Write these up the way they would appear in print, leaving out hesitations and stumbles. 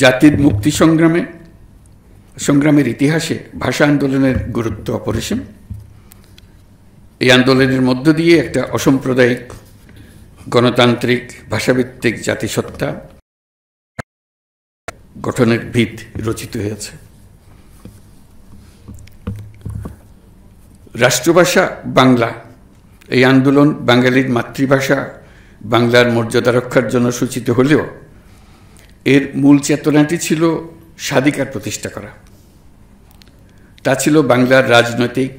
জাতির মুক্তি সংগ্রামের ইতিহাসে ভাষা আন্দোলনের গুরুত্ব অপরিসীম। এই আন্দোলনের মধ্য দিয়ে একটা অসাম্প্রদায়িক গণতান্ত্রিক ভাষাভিত্তিক জাতিসত্তা গঠনের ভিত রচিত হয়েছে। রাষ্ট্রভাষা বাংলা, এই আন্দোলন বাঙালির মাতৃভাষা বাংলার মর্যাদা রক্ষার জন্য সূচিত হলেও এর মূল চেতনাটি ছিল স্বাধিকার প্রতিষ্ঠা করা। তা ছিল বাংলার রাজনৈতিক,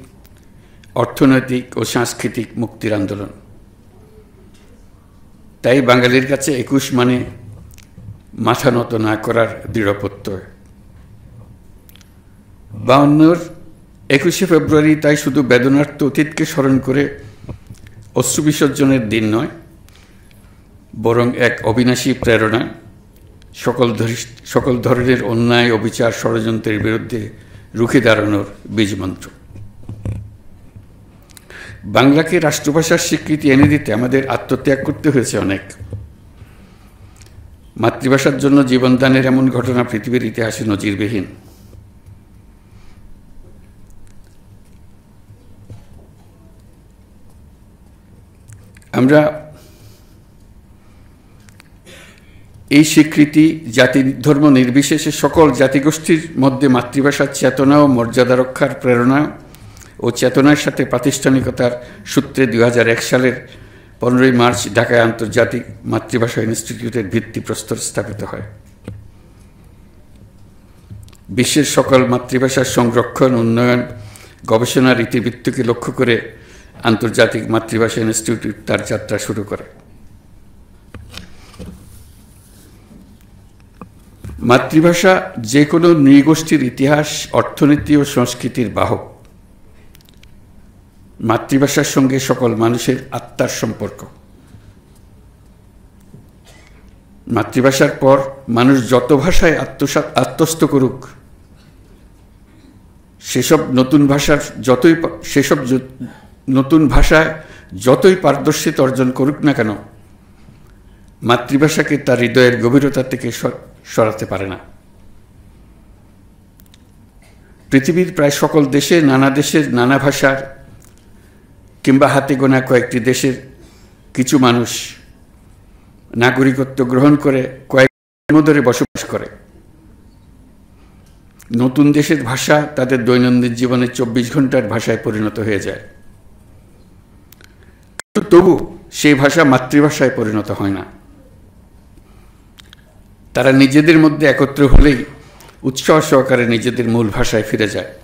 অর্থনৈতিক ও সাংস্কৃতিক মুক্তির আন্দোলন। তাই বাঙালির কাছে ২১ মানে মাথা নত না করার দৃঢ় প্রত্যয়। ৫২-র ২১শে ফেব্রুয়ারি তাই শুধু বেদনার্ত অতীতকে স্মরণ করে অশ্রু বিসর্জনের দিন নয়, বরং এক অবিনাশী প্রেরণা, সকল ধরনের অন্যায়, অবিচার, ষড়যন্ত্রের বিরুদ্ধে রুখে দাঁড়ানোর বীজমন্ত্র। বাংলাকে রাষ্ট্রভাষার স্বীকৃতি এনে দিতে আমাদের আত্মত্যাগ করতে হয়েছে অনেক। মাতৃভাষার জন্য জীবনদানের এমন ঘটনা পৃথিবীর ইতিহাসে নজিরবিহীন। আমরা এই স্বীকৃতি জাতি ধর্ম নির্বিশেষে সকল জাতিগোষ্ঠীর মধ্যে মাতৃভাষার চেতনা ও মর্যাদা রক্ষার প্রেরণা ও চেতনার সাথে প্রাতিষ্ঠানিকতার সূত্রে ২০০১ সালের ১৫ই মার্চ ঢাকায় আন্তর্জাতিক মাতৃভাষা ইনস্টিটিউটের ভিত্তিপ্রস্তর স্থাপিত হয়। বিশ্বের সকল মাতৃভাষার সংরক্ষণ, উন্নয়ন, গবেষণার ইতিবৃত্তকে লক্ষ্য করে আন্তর্জাতিক মাতৃভাষা ইনস্টিটিউট তার যাত্রা শুরু করে। মাতৃভাষা যে কোনো নৃগোষ্ঠীর ইতিহাস, অর্থনীতি ও সংস্কৃতির বাহক। মাতৃভাষার সঙ্গে সকল মানুষের আত্মার সম্পর্ক। মাতৃভাষার পর মানুষ যত ভাষায় আত্মস্থ করুক, সেসব নতুন ভাষায় যতই পারদর্শিতা অর্জন করুক না কেন, মাতৃভাষাকে তার হৃদয়ের গভীরতা থেকে সরাতে পারে না। পৃথিবীর প্রায় সকল দেশে, নানা দেশের নানা ভাষার কিংবা হাতে গোনা কয়েকটি দেশের কিছু মানুষ নাগরিকত্ব গ্রহণ করে কয়েক ধরে বসবাস করে। নতুন দেশের ভাষা তাদের দৈনন্দিন জীবনে ২৪ ঘন্টার ভাষায় পরিণত হয়ে যায়। তবু সেই ভাষা মাতৃভাষায় পরিণত হয় না। তারা নিজেদের মধ্যে একত্র হলেই উৎসাহ সহকারে নিজেদের মূল ভাষায় ফিরে যায়।